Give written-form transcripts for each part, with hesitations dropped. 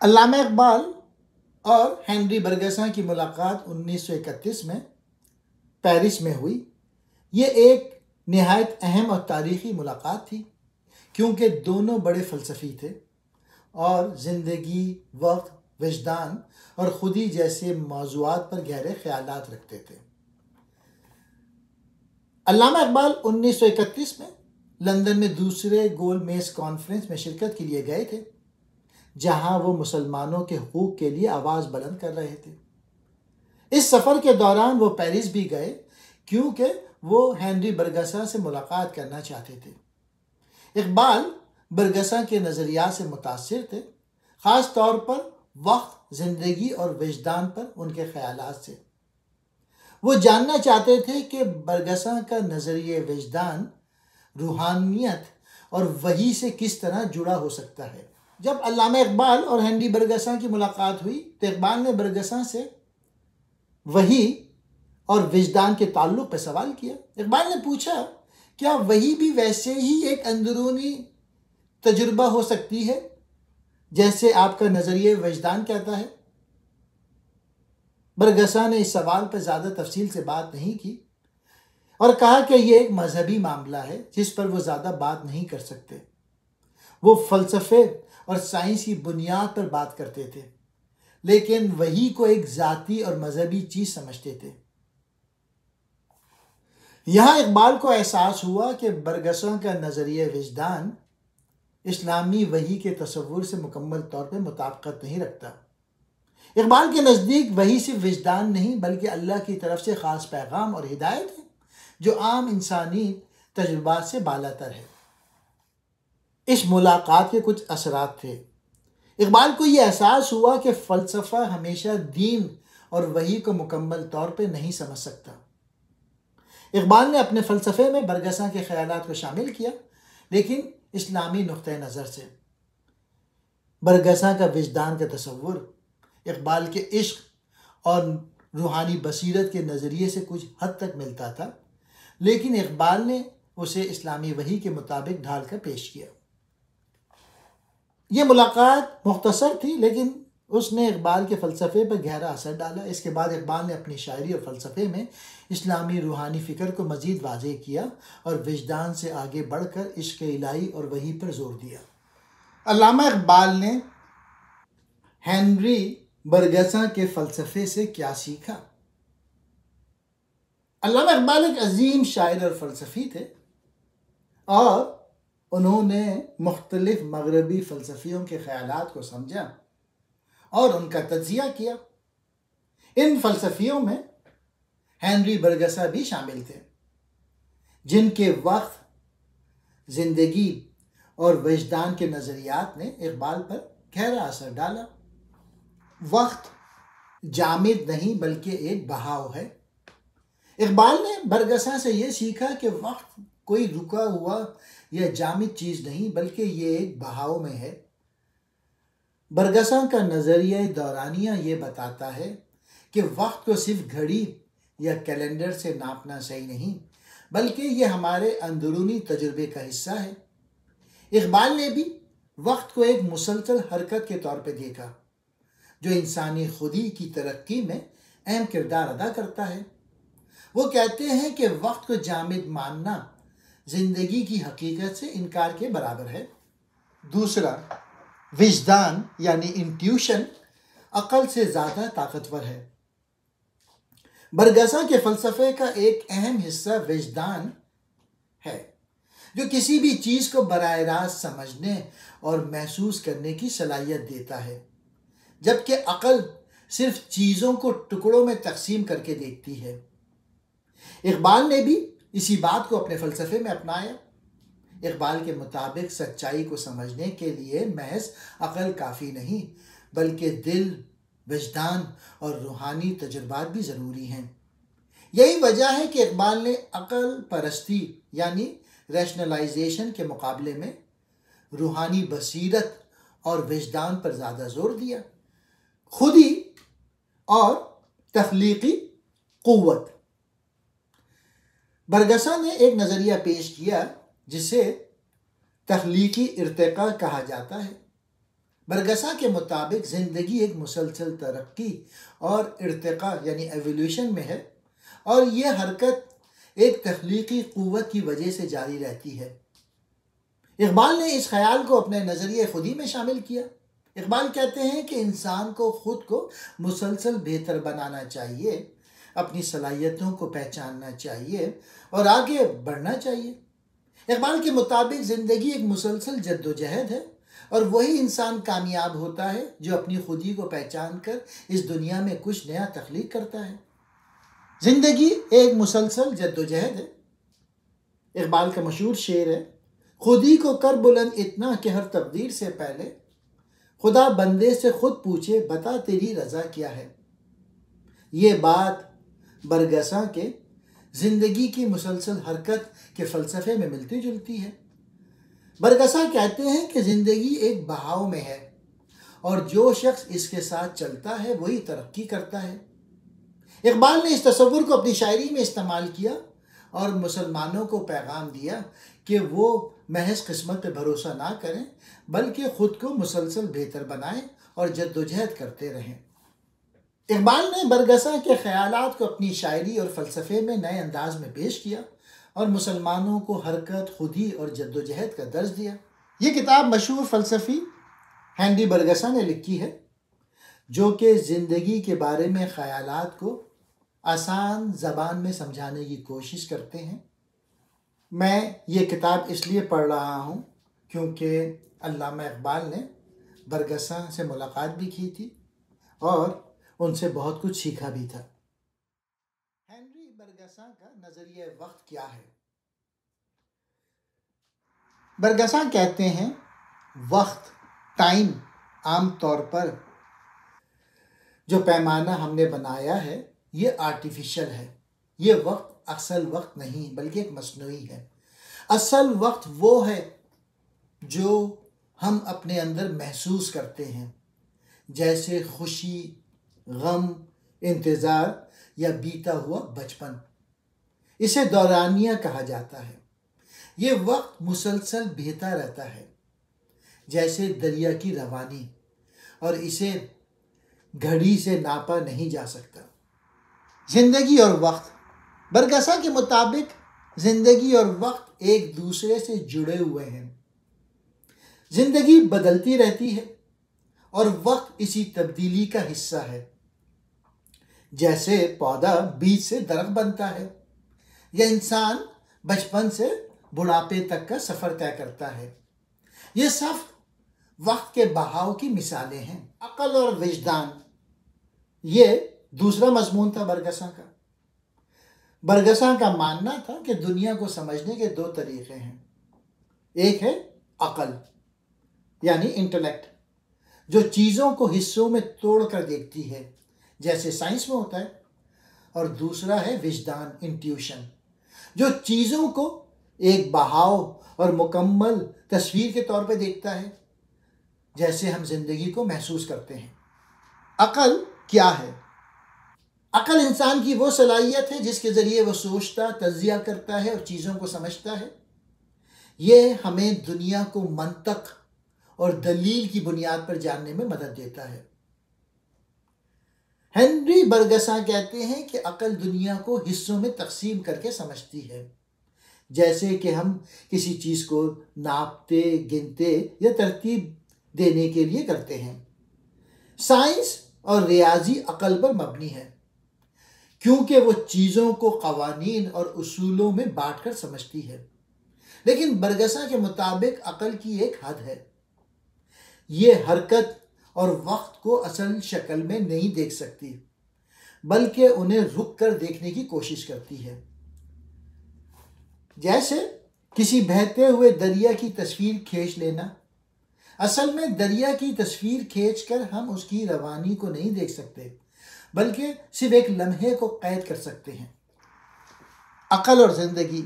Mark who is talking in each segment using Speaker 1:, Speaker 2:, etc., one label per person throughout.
Speaker 1: علامہ اقبال اور ہنری برگساں کی ملاقات 1931 میں پیرس میں ہوئی۔ یہ ایک نہایت اہم اور تاریخی ملاقات تھی کیونکہ دونوں بڑے فلسفی تھے اور زندگی، وقت، وجدان اور خودی جیسے موضوعات پر گہرے خیالات رکھتے تھے۔ علامہ اقبال 1931 میں لندن میں دوسرے گول میز کانفرنس میں شرکت کے لیے گئے تھے، جہاں وہ مسلمانوں کے حقوق کے لیے آواز بلند کر رہے تھے۔ اس سفر کے دوران وہ پیرس بھی گئے کیونکہ وہ ہنری برگساں سے ملاقات کرنا چاہتے تھے۔ اقبال برگساں کے نظریات سے متاثر تھے، خاص طور پر وقت، زندگی اور وجدان پر ان کے خیالات سے۔ وہ جاننا چاہتے تھے کہ برگساں کا نظریہ وجدان روحانیت اور وحی سے کس طرح جڑا ہو سکتا ہے۔ جب علامہ اقبال اور ہنری برگساں کی ملاقات ہوئی تو اقبال نے برگساں سے وحی اور وجدان کے تعلق پہ سوال کیا۔ اقبال نے پوچھا، کیا وحی بھی ویسے ہی ایک اندرونی تجربہ ہو سکتی ہے جیسے آپ کا نظریہ وجدان کہتا ہے؟ برگساں نے اس سوال پر زیادہ تفصیل سے بات نہیں کی اور کہا کہ یہ ایک مذہبی معاملہ ہے جس پر وہ زیادہ بات نہیں کر سکتے۔ وہ فلسفے اور سائنس کی بنیاد پر بات کرتے تھے، لیکن وحی کو ایک ذاتی اور مذہبی چیز سمجھتے تھے۔ یہاں اقبال کو احساس ہوا کہ برگساں کا نظریہ وجدان اسلامی وحی کے تصور سے مکمل طور پر مطابقت نہیں رکھتا۔ اقبال کے نزدیک وحی صرف وجدان نہیں بلکہ اللہ کی طرف سے خاص پیغام اور ہدایت ہے جو عام انسانی تجربات سے بالاتر ہے۔ اس ملاقات کے کچھ اثرات تھے۔ اقبال کو یہ احساس ہوا کہ فلسفہ ہمیشہ دین اور وحی کو مکمل طور پہ نہیں سمجھ سکتا۔ اقبال نے اپنے فلسفے میں برگساں کے خیالات کو شامل کیا، لیکن اسلامی نقطۂ نظر سے۔ برگساں کا وجدان کا تصور اقبال کے عشق اور روحانی بصیرت کے نظریے سے کچھ حد تک ملتا تھا، لیکن اقبال نے اسے اسلامی وحی کے مطابق ڈھال کر پیش کیا۔ یہ ملاقات مختصر تھی لیکن اس نے اقبال کے فلسفے پر گہرا اثر ڈالا۔ اس کے بعد اقبال نے اپنی شاعری اور فلسفے میں اسلامی روحانی فکر کو مزید واضح کیا اور وجدان سے آگے بڑھ کر عشق الہی اور وحی پر زور دیا۔ علامہ اقبال نے ہنری برگساں کے فلسفے سے کیا سیکھا؟ علامہ اقبال ایک عظیم شاعر اور فلسفی تھے اور انہوں نے مختلف مغربی فلسفیوں کے خیالات کو سمجھا اور ان کا تجزیہ کیا۔ ان فلسفیوں میں ہنری برگساں بھی شامل تھے، جن کے وقت، زندگی اور وجدان کے نظریات نے اقبال پر گہرا اثر ڈالا۔ وقت جامد نہیں بلکہ ایک بہاؤ ہے۔ اقبال نے برگساں سے یہ سیکھا کہ وقت کوئی رکا ہوا یا جامد چیز نہیں بلکہ یہ ایک بہاؤ میں ہے۔ برگساں کا نظریہ دورانیہ یہ بتاتا ہے کہ وقت کو صرف گھڑی یا کیلنڈر سے ناپنا صحیح نہیں بلکہ یہ ہمارے اندرونی تجربے کا حصہ ہے۔ اقبال نے بھی وقت کو ایک مسلسل حرکت کے طور پہ دیکھا جو انسانی خودی کی ترقی میں اہم کردار ادا کرتا ہے۔ وہ کہتے ہیں کہ وقت کو جامد ماننا زندگی کی حقیقت سے انکار کے برابر ہے۔ دوسرا، وجدان یعنی انٹیوشن عقل سے زیادہ طاقتور ہے۔ برگساں کے فلسفے کا ایک اہم حصہ وجدان ہے جو کسی بھی چیز کو براہ راست سمجھنے اور محسوس کرنے کی صلاحیت دیتا ہے، جبکہ عقل صرف چیزوں کو ٹکڑوں میں تقسیم کر کے دیکھتی ہے۔ اقبال نے بھی اسی بات کو اپنے فلسفے میں اپنایا۔ اقبال کے مطابق سچائی کو سمجھنے کے لیے محض عقل کافی نہیں بلکہ دل، وجدان اور روحانی تجربات بھی ضروری ہیں۔ یہی وجہ ہے کہ اقبال نے عقل پرستی یعنی ریشنلائزیشن کے مقابلے میں روحانی بصیرت اور وجدان پر زیادہ زور دیا۔ خودی اور تخلیقی قوت۔ برگساں نے ایک نظریہ پیش کیا جسے تخلیقی ارتقاء کہا جاتا ہے۔ برگسا کے مطابق زندگی ایک مسلسل ترقی اور ارتقاء یعنی ایولیوشن میں ہے، اور یہ حرکت ایک تخلیقی قوت کی وجہ سے جاری رہتی ہے۔ اقبال نے اس خیال کو اپنے نظریہ خودی میں شامل کیا۔ اقبال کہتے ہیں کہ انسان کو خود کو مسلسل بہتر بنانا چاہیے، اپنی صلاحیتوں کو پہچاننا چاہیے اور آگے بڑھنا چاہیے۔ اقبال کے مطابق زندگی ایک مسلسل جد و جہد ہے، اور وہی انسان کامیاب ہوتا ہے جو اپنی خودی کو پہچان کر اس دنیا میں کچھ نیا تخلیق کرتا ہے۔ زندگی ایک مسلسل جد و جہد ہے۔ اقبال کا مشہور شعر ہے، خودی کو کر بلند اتنا کہ ہر تقدیر سے پہلے خدا بندے سے خود پوچھے بتا تیری رضا کیا ہے۔ یہ بات برگساں کے زندگی کی مسلسل حرکت کے فلسفے میں ملتی جلتی ہے۔ برگساں کہتے ہیں کہ زندگی ایک بہاؤ میں ہے، اور جو شخص اس کے ساتھ چلتا ہے وہی ترقی کرتا ہے۔ اقبال نے اس تصور کو اپنی شاعری میں استعمال کیا اور مسلمانوں کو پیغام دیا کہ وہ محض قسمت پہ بھروسہ نہ کریں، بلکہ خود کو مسلسل بہتر بنائیں اور جد و جہد کرتے رہیں۔ اقبال نے برگساں کے خیالات کو اپنی شاعری اور فلسفے میں نئے انداز میں پیش کیا اور مسلمانوں کو حرکت، خودی اور جد و جہد کا درس دیا۔ یہ کتاب مشہور فلسفی ہینری برگساں نے لکھی ہے، جو کہ زندگی کے بارے میں خیالات کو آسان زبان میں سمجھانے کی کوشش کرتے ہیں۔ میں یہ کتاب اس لیے پڑھ رہا ہوں کیونکہ علامہ اقبال نے برگساں سے ملاقات بھی کی تھی اور ان سے بہت کچھ سیکھا بھی تھا۔ ہینری برگساں کا نظریہ وقت کیا ہے؟ برگساں کہتے ہیں، وقت، ٹائم، عام طور پر جو پیمانہ ہم نے بنایا ہے یہ آرٹیفیشل ہے۔ یہ وقت اصل وقت نہیں بلکہ ایک مصنوعی ہے۔ اصل وقت وہ ہے جو ہم اپنے اندر محسوس کرتے ہیں، جیسے خوشی، غم، انتظار یا بیتا ہوا بچپن۔ اسے دورانیہ کہا جاتا ہے۔ یہ وقت مسلسل بہتا رہتا ہے جیسے دریا کی روانی، اور اسے گھڑی سے ناپا نہیں جا سکتا۔ زندگی اور وقت، برگساں کے مطابق زندگی اور وقت ایک دوسرے سے جڑے ہوئے ہیں۔ زندگی بدلتی رہتی ہے اور وقت اسی تبدیلی کا حصہ ہے۔ جیسے پودا بیج سے درخت بنتا ہے یا انسان بچپن سے بڑھاپے تک کا سفر طے کرتا ہے، یہ سب وقت کے بہاؤ کی مثالیں ہیں۔ عقل اور وجدان، یہ دوسرا مضمون تھا برگساں کا۔ برگساں کا ماننا تھا کہ دنیا کو سمجھنے کے دو طریقے ہیں۔ ایک ہے عقل یعنی انٹلیکٹ، جو چیزوں کو حصوں میں توڑ کر دیکھتی ہے جیسے سائنس میں ہوتا ہے، اور دوسرا ہے وجدان، انٹیوشن، جو چیزوں کو ایک بہاؤ اور مکمل تصویر کے طور پہ دیکھتا ہے جیسے ہم زندگی کو محسوس کرتے ہیں۔ عقل کیا ہے؟ عقل انسان کی وہ صلاحیت ہے جس کے ذریعے وہ سوچتا، تجزیہ کرتا ہے اور چیزوں کو سمجھتا ہے۔ یہ ہمیں دنیا کو منطق اور دلیل کی بنیاد پر جاننے میں مدد دیتا ہے۔ ہینری برگساں کہتے ہیں کہ عقل دنیا کو حصوں میں تقسیم کر کے سمجھتی ہے، جیسے کہ ہم کسی چیز کو ناپتے، گنتے یا ترتیب دینے کے لیے کرتے ہیں۔ سائنس اور ریاضی عقل پر مبنی ہے کیونکہ وہ چیزوں کو قوانین اور اصولوں میں بانٹ کر سمجھتی ہے، لیکن برگساں کے مطابق عقل کی ایک حد ہے۔ یہ حرکت اور وقت کو اصل شکل میں نہیں دیکھ سکتی بلکہ انہیں رک کر دیکھنے کی کوشش کرتی ہے۔ جیسے کسی بہتے ہوئے دریا کی تصویر کھینچ لینا۔ اصل میں دریا کی تصویر کھینچ کر ہم اس کی روانی کو نہیں دیکھ سکتے بلکہ صرف ایک لمحے کو قید کر سکتے ہیں۔ عقل اور زندگی،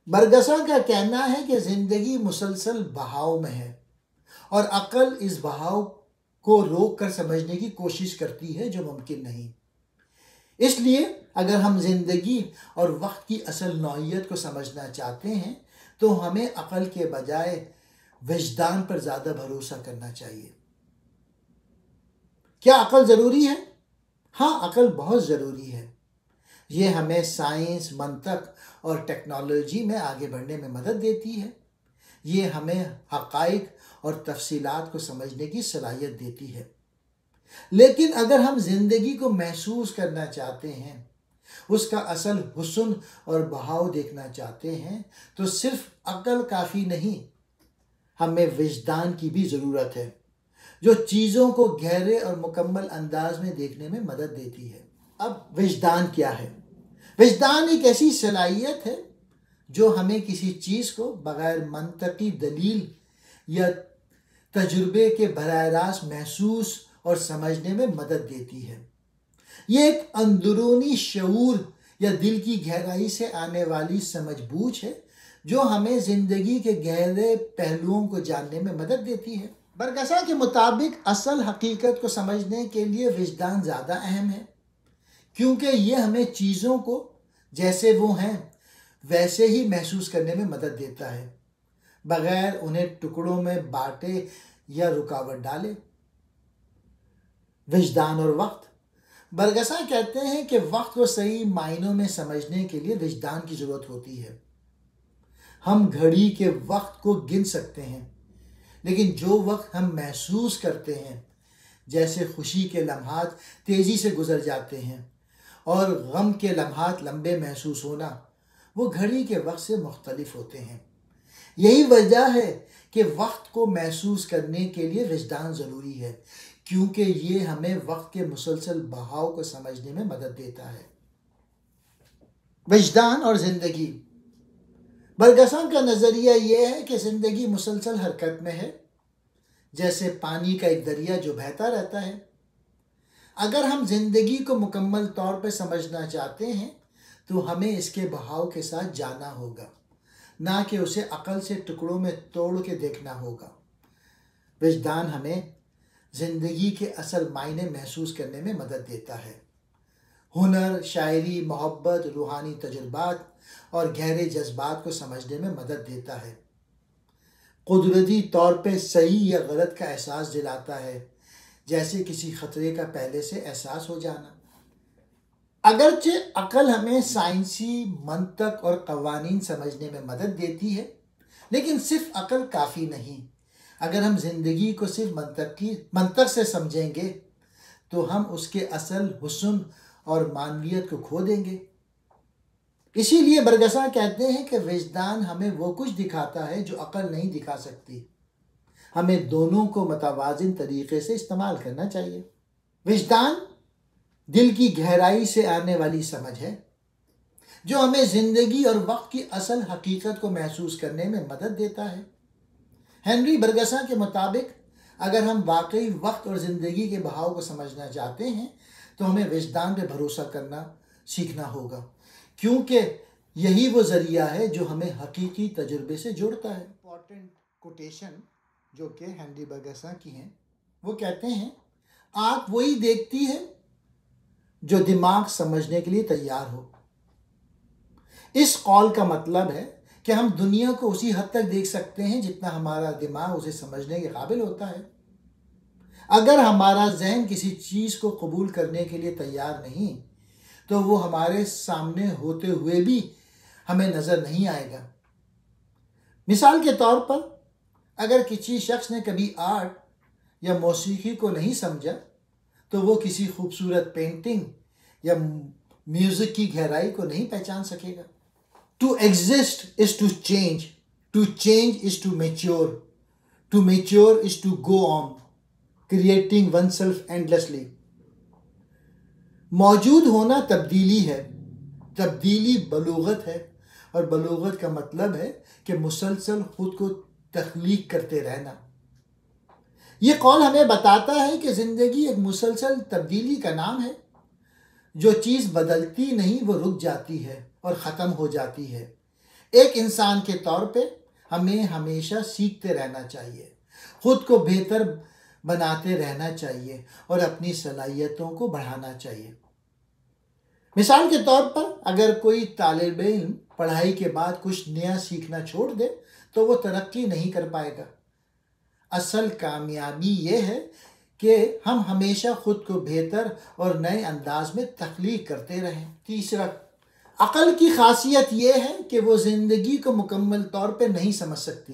Speaker 1: برگساں کا کہنا ہے کہ زندگی مسلسل بہاؤ میں ہے اور عقل اس بہاؤ کو روک کر سمجھنے کی کوشش کرتی ہے جو ممکن نہیں۔ اس لیے اگر ہم زندگی اور وقت کی اصل نوعیت کو سمجھنا چاہتے ہیں تو ہمیں عقل کے بجائے وجدان پر زیادہ بھروسہ کرنا چاہیے۔ کیا عقل ضروری ہے؟ ہاں، عقل بہت ضروری ہے۔ یہ ہمیں سائنس، منطق اور ٹیکنالوجی میں آگے بڑھنے میں مدد دیتی ہے۔ یہ ہمیں حقائق اور تفصیلات کو سمجھنے کی صلاحیت دیتی ہے۔ لیکن اگر ہم زندگی کو محسوس کرنا چاہتے ہیں، اس کا اصل حسن اور بہاؤ دیکھنا چاہتے ہیں، تو صرف عقل کافی نہیں، ہمیں وجدان کی بھی ضرورت ہے، جو چیزوں کو گہرے اور مکمل انداز میں دیکھنے میں مدد دیتی ہے۔ اب وجدان کیا ہے؟ وجدان ایک ایسی صلاحیت ہے جو ہمیں کسی چیز کو بغیر منطقی دلیل یا تجربے کے براہ راست محسوس اور سمجھنے میں مدد دیتی ہے۔ یہ ایک اندرونی شعور یا دل کی گہرائی سے آنے والی سمجھ بوجھ ہے جو ہمیں زندگی کے گہرے پہلوؤں کو جاننے میں مدد دیتی ہے۔ برگسا کے مطابق اصل حقیقت کو سمجھنے کے لیے وجدان زیادہ اہم ہے، کیونکہ یہ ہمیں چیزوں کو جیسے وہ ہیں ویسے ہی محسوس کرنے میں مدد دیتا ہے، بغیر انہیں ٹکڑوں میں بانٹے یا رکاوٹ ڈالے۔ وجدان اور وقت۔ برگسا کہتے ہیں کہ وقت کو صحیح معنوں میں سمجھنے کے لیے وجدان کی ضرورت ہوتی ہے۔ ہم گھڑی کے وقت کو گن سکتے ہیں، لیکن جو وقت ہم محسوس کرتے ہیں، جیسے خوشی کے لمحات تیزی سے گزر جاتے ہیں اور غم کے لمحات لمبے محسوس ہونا، وہ گھڑی کے وقت سے مختلف ہوتے ہیں۔ یہی وجہ ہے کہ وقت کو محسوس کرنے کے لیے وجدان ضروری ہے، کیونکہ یہ ہمیں وقت کے مسلسل بہاؤ کو سمجھنے میں مدد دیتا ہے۔ وجدان اور زندگی۔ برگسا کا نظریہ یہ ہے کہ زندگی مسلسل حرکت میں ہے، جیسے پانی کا ایک دریا جو بہتا رہتا ہے۔ اگر ہم زندگی کو مکمل طور پہ سمجھنا چاہتے ہیں تو ہمیں اس کے بہاؤ کے ساتھ جانا ہوگا، نہ کہ اسے عقل سے ٹکڑوں میں توڑ کے دیکھنا ہوگا۔ وجدان ہمیں زندگی کے اصل معنی محسوس کرنے میں مدد دیتا ہے۔ ہنر، شاعری، محبت، روحانی تجربات اور گہرے جذبات کو سمجھنے میں مدد دیتا ہے۔ قدرتی طور پہ صحیح یا غلط کا احساس دلاتا ہے، جیسے کسی خطرے کا پہلے سے احساس ہو جانا۔ اگرچہ عقل ہمیں سائنسی منطق اور قوانین سمجھنے میں مدد دیتی ہے، لیکن صرف عقل کافی نہیں۔ اگر ہم زندگی کو صرف منطق سے سمجھیں گے تو ہم اس کے اصل حسن اور معنویت کو کھو دیں گے۔ اسی لیے برگسا کہتے ہیں کہ وجدان ہمیں وہ کچھ دکھاتا ہے جو عقل نہیں دکھا سکتی۔ ہمیں دونوں کو متوازن طریقے سے استعمال کرنا چاہیے۔ وجدان دل کی گہرائی سے آنے والی سمجھ ہے جو ہمیں زندگی اور وقت کی اصل حقیقت کو محسوس کرنے میں مدد دیتا ہے۔ ہنری برگسا کے مطابق اگر ہم واقعی وقت اور زندگی کے بہاؤ کو سمجھنا چاہتے ہیں تو ہمیں وجدان پہ بھروسہ کرنا سیکھنا ہوگا، کیونکہ یہی وہ ذریعہ ہے جو ہمیں حقیقی تجربے سے جوڑتا ہے۔ امپورٹنٹ کوٹیشن جو کہ ہنری برگسا کی ہیں، وہ کہتے ہیں، آنکھ وہی دیکھتی ہے جو دماغ سمجھنے کے لیے تیار ہو۔ اس قول کا مطلب ہے کہ ہم دنیا کو اسی حد تک دیکھ سکتے ہیں جتنا ہمارا دماغ اسے سمجھنے کے قابل ہوتا ہے۔ اگر ہمارا ذہن کسی چیز کو قبول کرنے کے لیے تیار نہیں تو وہ ہمارے سامنے ہوتے ہوئے بھی ہمیں نظر نہیں آئے گا۔ مثال کے طور پر اگر کسی شخص نے کبھی آرٹ یا موسیقی کو نہیں سمجھا تو وہ کسی خوبصورت پینٹنگ یا میوزک کی گہرائی کو نہیں پہچان سکے گا۔ To exist is to change is to mature is to go on, creating oneself endlessly۔ موجود ہونا تبدیلی ہے، تبدیلی بلوغت ہے، اور بلوغت کا مطلب ہے کہ مسلسل خود کو تخلیق کرتے رہنا۔ یہ قول ہمیں بتاتا ہے کہ زندگی ایک مسلسل تبدیلی کا نام ہے۔ جو چیز بدلتی نہیں وہ رک جاتی ہے اور ختم ہو جاتی ہے۔ ایک انسان کے طور پہ ہمیں ہمیشہ سیکھتے رہنا چاہیے، خود کو بہتر بناتے رہنا چاہیے اور اپنی صلاحیتوں کو بڑھانا چاہیے۔ مثال کے طور پر اگر کوئی طالب علم پڑھائی کے بعد کچھ نیا سیکھنا چھوڑ دے تو وہ ترقی نہیں کر پائے گا۔ اصل کامیابی یہ ہے کہ ہم ہمیشہ خود کو بہتر اور نئے انداز میں تخلیق کرتے رہیں۔ تیسرا، عقل کی خاصیت یہ ہے کہ وہ زندگی کو مکمل طور پہ نہیں سمجھ سکتی۔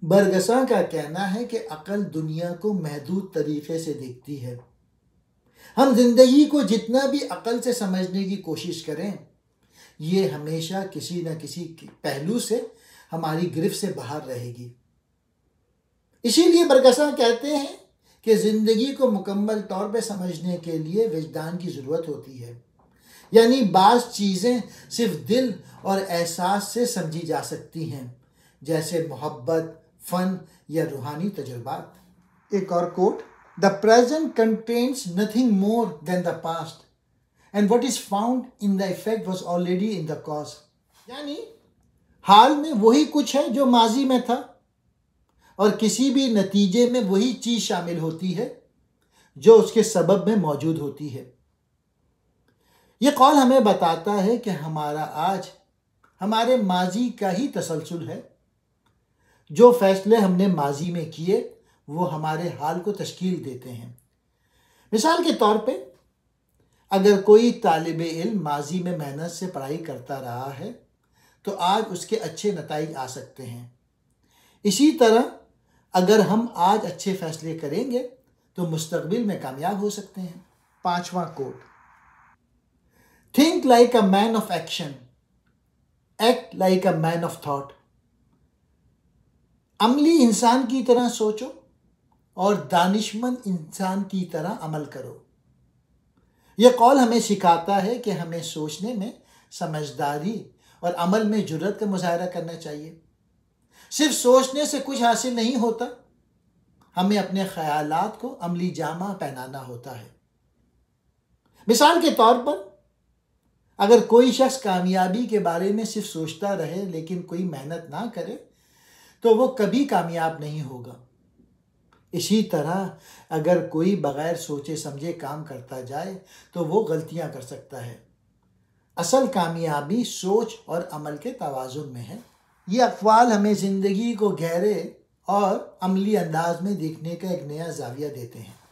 Speaker 1: برگساں کا کہنا ہے کہ عقل دنیا کو محدود طریقے سے دیکھتی ہے۔ ہم زندگی کو جتنا بھی عقل سے سمجھنے کی کوشش کریں، یہ ہمیشہ کسی نہ کسی پہلو سے ہماری گرفت سے باہر رہے گی۔ اسی لیے برگساں کہتے ہیں کہ زندگی کو مکمل طور پہ سمجھنے کے لیے وجدان کی ضرورت ہوتی ہے، یعنی بعض چیزیں صرف دل اور احساس سے سمجھی جا سکتی ہیں، جیسے محبت، فن یا روحانی تجربات۔ ایک اور کوٹ، "The present contains nothing more than the past, and what is found in the effect was already in the cause." یعنی حال میں وہی کچھ ہے جو ماضی میں تھا، اور کسی بھی نتیجے میں وہی چیز شامل ہوتی ہے جو اس کے سبب میں موجود ہوتی ہے۔ یہ قول ہمیں بتاتا ہے کہ ہمارا آج ہمارے ماضی کا ہی تسلسل ہے۔ جو فیصلے ہم نے ماضی میں کیے وہ ہمارے حال کو تشکیل دیتے ہیں۔ مثال کے طور پہ، اگر کوئی طالب علم ماضی میں محنت سے پڑھائی کرتا رہا ہے تو آج اس کے اچھے نتائج آ سکتے ہیں۔ اسی طرح اگر ہم آج اچھے فیصلے کریں گے تو مستقبل میں کامیاب ہو سکتے ہیں۔ پانچواں کوٹ، "Think like a man of action, act like a man of thought." عملی انسان کی طرح سوچو اور دانشمند انسان کی طرح عمل کرو۔ یہ قول ہمیں سکھاتا ہے کہ ہمیں سوچنے میں سمجھداری اور عمل میں جرات کا مظاہرہ کرنا چاہیے۔ صرف سوچنے سے کچھ حاصل نہیں ہوتا، ہمیں اپنے خیالات کو عملی جامہ پہنانا ہوتا ہے۔ مثال کے طور پر، اگر کوئی شخص کامیابی کے بارے میں صرف سوچتا رہے لیکن کوئی محنت نہ کرے تو وہ کبھی کامیاب نہیں ہوگا۔ اسی طرح اگر کوئی بغیر سوچے سمجھے کام کرتا جائے تو وہ غلطیاں کر سکتا ہے۔ اصل کامیابی سوچ اور عمل کے توازن میں ہے۔ یہ اقوال ہمیں زندگی کو گہرے اور عملی انداز میں دیکھنے کا ایک نیا زاویہ دیتے ہیں۔